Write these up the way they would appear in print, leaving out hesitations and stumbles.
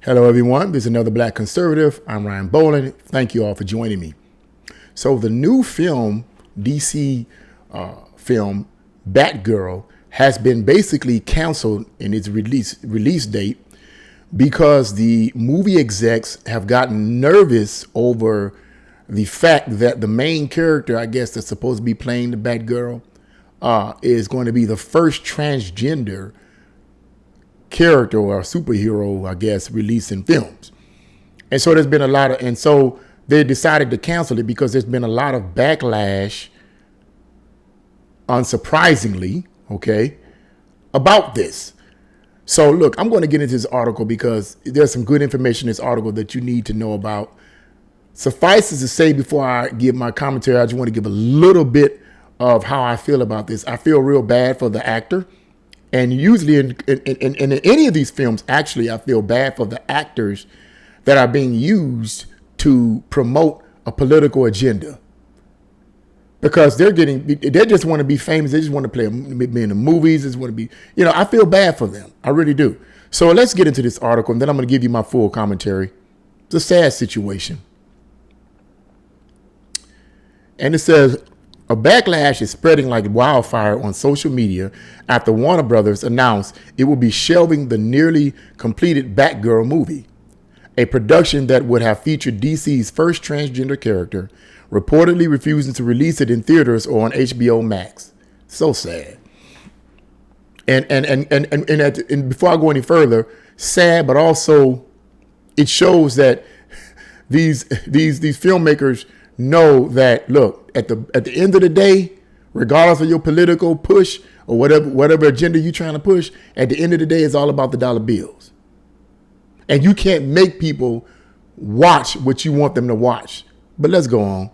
Hello, everyone. This is another Black Conservative. I'm Ryan Boland. Thank you all for joining me. So the new film, DC film, Batgirl, has been basically canceled in its release date because the movie execs have gotten nervous over the fact that the main character, I guess, that's supposed to be playing the Batgirl, is going to be the first transgender character or superhero, I guess, released in films. And so there's been a lot of, and so they decided to cancel it because there's been a lot of backlash, unsurprisingly, okay, about this. So look, I'm going to get into this article because there's some good information in this article that you need to know about. Suffice it to say, before I give my commentary, I just want to give a little bit of how I feel about this. I feel real bad for the actor. And usually in any of these films, actually, I feel bad for the actors that are being used to promote a political agenda. Because they just want to be famous. They just want to be in the movies. They just want to be, I feel bad for them. I really do. So let's get into this article, and then I'm going to give you my full commentary. It's a sad situation. And it says, a backlash is spreading like wildfire on social media after Warner Brothers announced it will be shelving the nearly completed Batgirl movie, a production that would have featured DC's first transgender character, reportedly refusing to release it in theaters or on HBO Max. So sad. And before I go any further, sad, but also it shows that these filmmakers know that, look, at the end of the day, regardless of your political push or whatever agenda you're trying to push, at the end of the day, it's all about the dollar bills. And you can't make people watch what you want them to watch. But let's go on.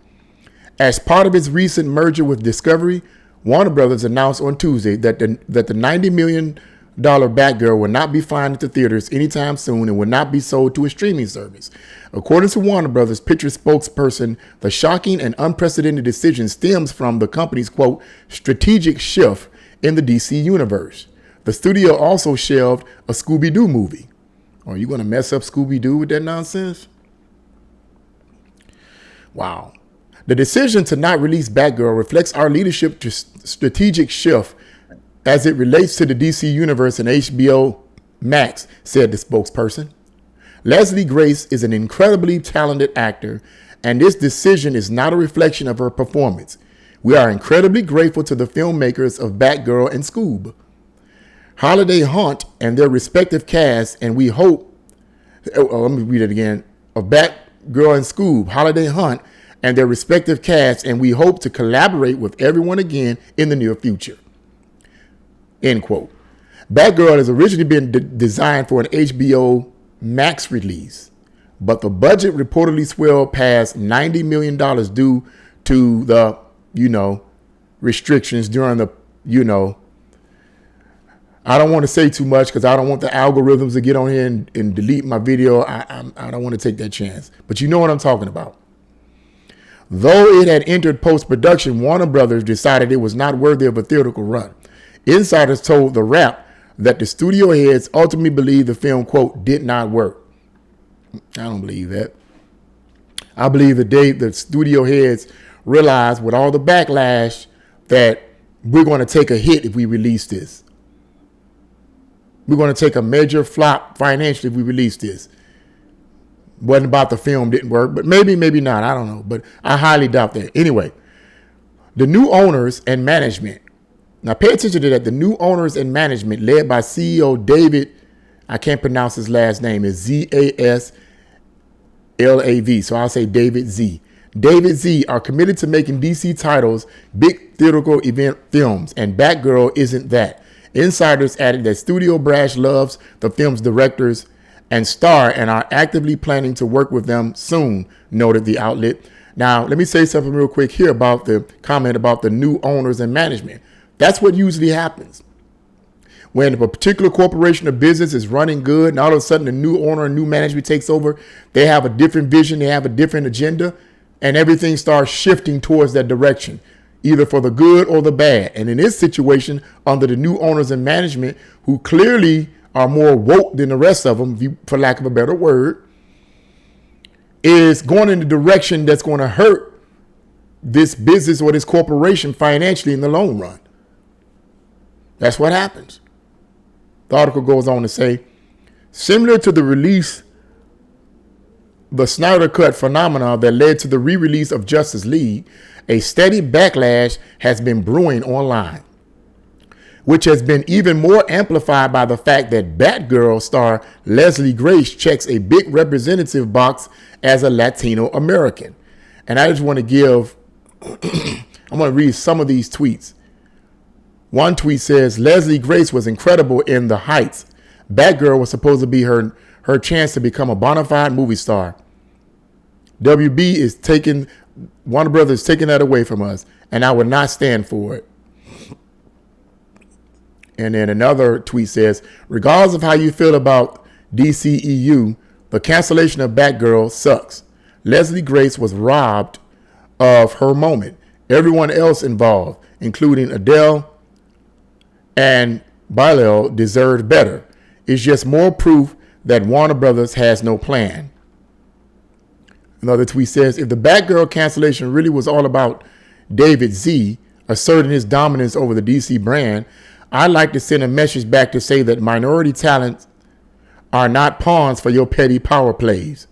As part of its recent merger with Discovery, Warner Brothers announced on Tuesday that the $90 million Batgirl will not be flying into theaters anytime soon and will not be sold to a streaming service. According to Warner Brothers Picture spokesperson, the shocking and unprecedented decision stems from the company's, quote, strategic shift in the DC universe. The studio also shelved a Scooby-Doo movie. Are you going to mess up Scooby-Doo with that nonsense? Wow. The decision to not release Batgirl reflects our leadership strategic shift as it relates to the DC Universe and HBO Max, said the spokesperson. Leslie Grace is an incredibly talented actor, and this decision is not a reflection of her performance. We are incredibly grateful to the filmmakers of Batgirl and Scoob, Holiday Hunt, and their respective casts, and we hope, let me read it again, of Batgirl and Scoob, Holiday Hunt, and their respective casts, and we hope to collaborate with everyone again in the near future. End quote. Batgirl has originally been designed for an HBO Max release, but the budget reportedly swelled past $90 million due to the, restrictions during the, I don't want to say too much because I don't want the algorithms to get on here and delete my video. I don't want to take that chance, but you know what I'm talking about. Though it had entered post-production, Warner Brothers decided it was not worthy of a theatrical run. Insiders told The Wrap that the studio heads ultimately believed the film, quote, did not work. I don't believe that. I believe the studio heads realized with all the backlash that we're going to take a hit if we release this. We're going to take a major flop financially if we release this. Wasn't about the film didn't work, but maybe not. I don't know, but I highly doubt that. Anyway, the new owners and management. Now, pay attention to that. The new owners and management, led by CEO David, I can't pronounce his last name, is Zaslav. So I'll say David Z. David Z are committed to making DC titles big theatrical event films, and Batgirl isn't that. Insiders added that Studio Brash loves the film's directors and star and are actively planning to work with them soon, noted the outlet. Now, let me say something real quick here about the comment about the new owners and management. That's what usually happens. When a particular corporation or business is running good and all of a sudden the new owner and new management takes over, they have a different vision, they have a different agenda, and everything starts shifting towards that direction, either for the good or the bad. And in this situation, under the new owners and management, who clearly are more woke than the rest of them, for lack of a better word, is going in the direction that's going to hurt this business or this corporation financially in the long run. That's what happens. The article goes on to say, similar to the release, the Snyder Cut phenomena that led to the re-release of Justice League, a steady backlash has been brewing online, which has been even more amplified by the fact that Batgirl star Leslie Grace checks a big representative box as a Latino American. And I just want to give, I'm going to read some of these tweets. One tweet says, Leslie Grace was incredible in The Heights. Batgirl was supposed to be her chance to become a bona fide movie star. WB is taking, Warner Brothers is taking that away from us, and I would not stand for it. And then another tweet says, regardless of how you feel about DCEU, the cancellation of Batgirl sucks. Leslie Grace was robbed of her moment. Everyone else involved, including Adele and Bilal, deserved better. It's just more proof that Warner Brothers has no plan. Another tweet says, if the Batgirl cancellation really was all about David Z asserting his dominance over the DC brand, I'd like to send a message back to say that minority talents are not pawns for your petty power plays.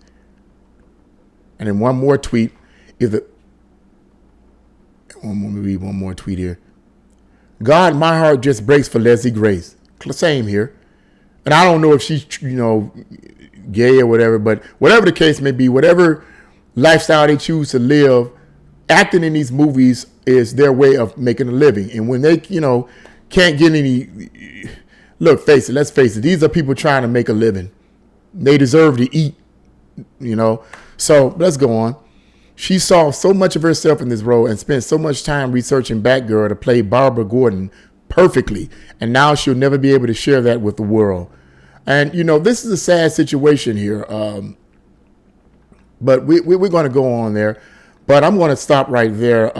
And then one more tweet. Let me read one more tweet here. God, my heart just breaks for Leslie Grace. Same here. And I don't know if she's, gay or whatever, but whatever the case may be, whatever lifestyle they choose to live, acting in these movies is their way of making a living. And when they, can't get any, let's face it, these are people trying to make a living. They deserve to eat, So let's go on. She saw so much of herself in this role and spent so much time researching Batgirl to play Barbara Gordon perfectly. And now she'll never be able to share that with the world. And, this is a sad situation here. But we're going to go on there. But I'm going to stop right there.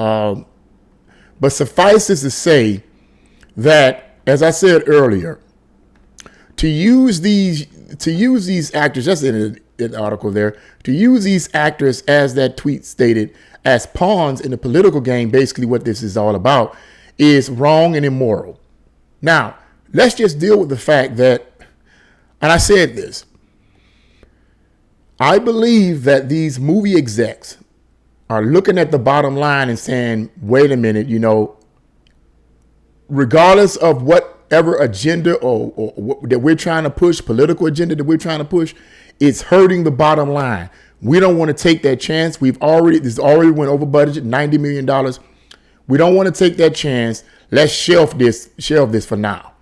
But suffice it to say that, as I said earlier, to use these actors, just in the article there, to use these actors, as that tweet stated, as pawns in the political game, basically what this is all about, is wrong and immoral. Now, let's just deal with the fact that, and I said this, I believe that these movie execs are looking at the bottom line and saying, wait a minute, regardless of whatever agenda or that we're trying to push, political agenda that we're trying to push, it's hurting the bottom line. We don't want to take that chance. This already went over budget, $90 million. We don't want to take that chance. Let's shelve this for now.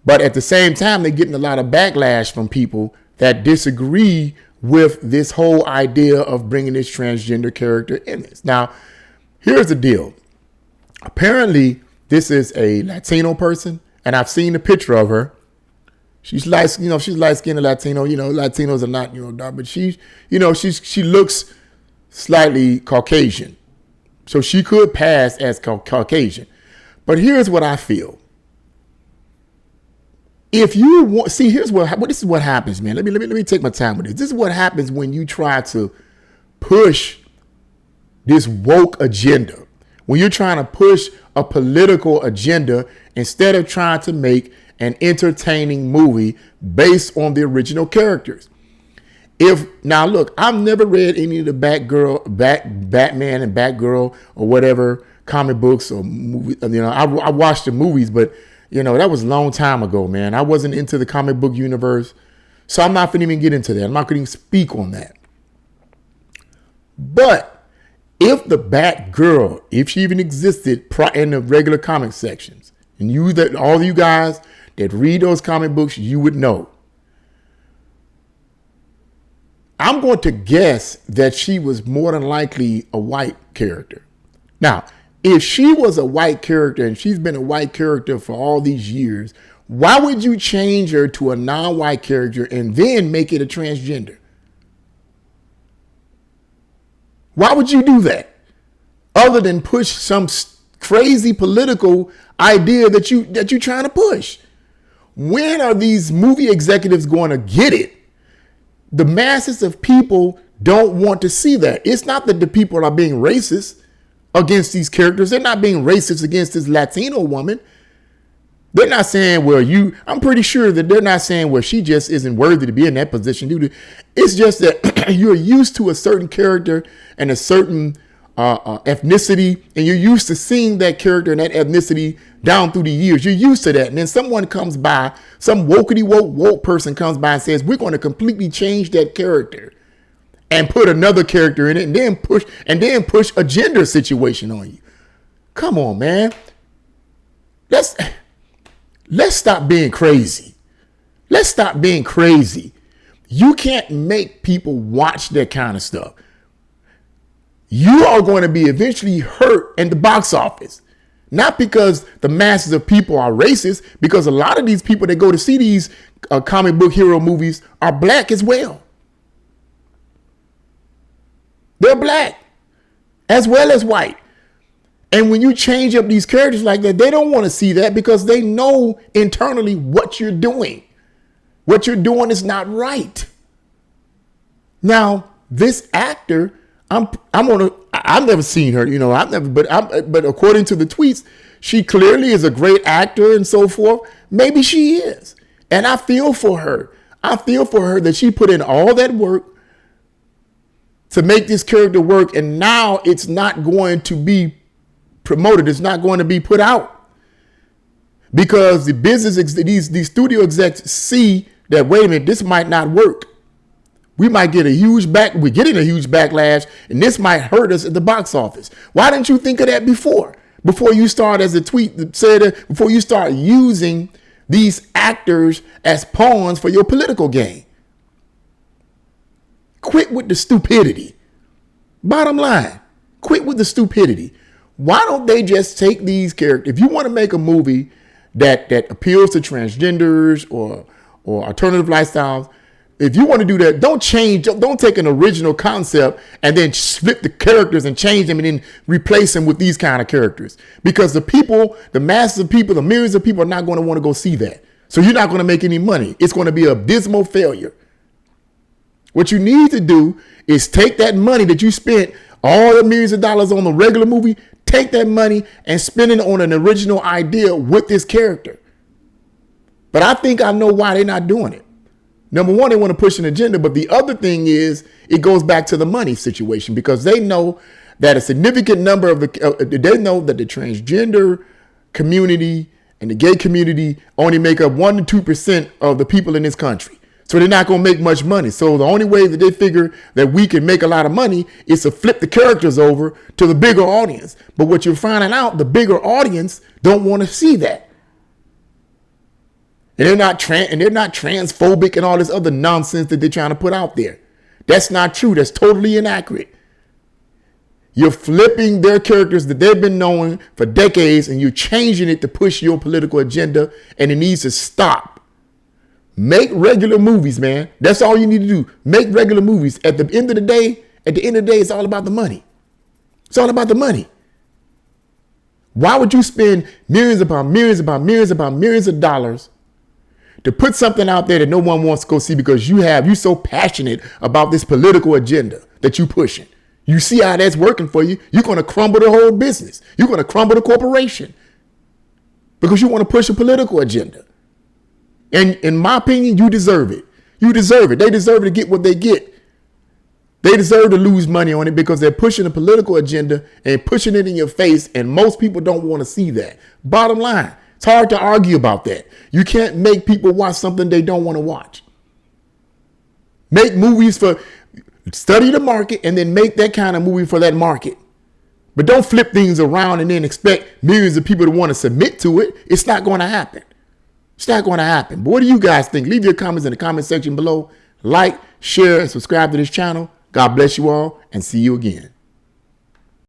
But at the same time, they're getting a lot of backlash from people that disagree with this whole idea of bringing this transgender character in this. Now, here's the deal. Apparently, this is a Latino person, and I've seen a picture of her. She's she's light-skinned Latino. Latinos are not, dark, but she looks slightly Caucasian. So she could pass as Caucasian. But here's what I feel. If you want, this is what happens, man. Let me take my time with this. This is what happens when you try to push this woke agenda. When you're trying to push a political agenda instead of trying to make an entertaining movie based on the original characters. Now look, I've never read any of the Batman and Batgirl or whatever comic books or movie. I watched the movies, but that was a long time ago, man. I wasn't into the comic book universe, so I'm not going to even get into that. I'm not going to even speak on that. But if the Batgirl, if she even existed in the regular comic sections, and all you guys that read those comic books, you would know. I'm going to guess that she was more than likely a white character. Now, if she was a white character and she's been a white character for all these years, why would you change her to a non-white character and then make it a transgender? Why would you do that? Other than push some crazy political idea that you're trying to push. When are these movie executives going to get it? The masses of people don't want to see that. It's not that the people are being racist against these characters. They're not being racist against this Latino woman. They're not saying, well, I'm pretty sure that they're not saying, well, she just isn't worthy to be in that position. It's just that you're used to a certain character and a certain ethnicity, and you're used to seeing that character and that ethnicity down through the years. You're used to that. And then someone comes by, some woke person comes by and says, we're going to completely change that character and put another character in it and then push a gender situation on you. Come on, man. Let's stop being crazy. Let's stop being crazy. You can't make people watch that kind of stuff. You are going to be eventually hurt in the box office. Not because the masses of people are racist, because a lot of these people that go to see these comic book hero movies are black as well. They're black as well as white. And when you change up these characters like that, they don't want to see that because they know internally what you're doing. What you're doing is not right. Now, this actor, I've never seen her, but according to the tweets, she clearly is a great actor and so forth. Maybe she is. And I feel for her. I feel for her that she put in all that work to make this character work. And now it's not going to be promoted. It's not going to be put out because the these studio execs see that, wait a minute, this might not work. We might get we're getting a huge backlash, and this might hurt us at the box office. Why didn't you think of that before you start, as the tweet said, before you start using these actors as pawns for your political gain? Quit with the stupidity. Bottom line, quit with the stupidity. Why don't they just take these characters? If you want to make a movie that appeals to transgenders or alternative lifestyles, if you want to do that, don't take an original concept and then flip the characters and change them and then replace them with these kind of characters. Because the masses of people, the millions of people are not going to want to go see that. So you're not going to make any money. It's going to be a dismal failure. What you need to do is take that money that you spent, all the millions of dollars on the regular movie, take that money and spend it on an original idea with this character. But I think I know why they're not doing it. Number one, they want to push an agenda. But the other thing is, it goes back to the money situation, because they know that a significant number of they know that the transgender community and the gay community only make up 1% to 2% of the people in this country. So they're not going to make much money. So the only way that they figure that we can make a lot of money is to flip the characters over to the bigger audience. But what you're finding out, the bigger audience don't want to see that. And they're not transphobic and all this other nonsense that they're trying to put out there. That's not true. That's totally inaccurate. You're flipping their characters that they've been knowing for decades, and you're changing it to push your political agenda, and it needs to stop. Make regular movies, man. That's all you need to do. Make regular movies. At the end of the day, it's all about the money. It's all about the money. Why would you spend millions upon millions upon millions upon millions of dollars to put something out there that no one wants to go see because you're so passionate about this political agenda that you're pushing? You see how that's working for you. You're going to crumble the whole business. You're going to crumble the corporation because you want to push a political agenda. And in my opinion, you deserve it. You deserve it. They deserve to get what they get. They deserve to lose money on it because they're pushing a political agenda and pushing it in your face. And most people don't want to see that. Bottom line, it's hard to argue about that. You can't make people watch something they don't want to watch. Make movies study the market and then make that kind of movie for that market. But don't flip things around and then expect millions of people to want to submit to it. It's not going to happen. It's not going to happen. But what do you guys think? Leave your comments in the comment section below. Like, share, and subscribe to this channel. God bless you all, and see you again.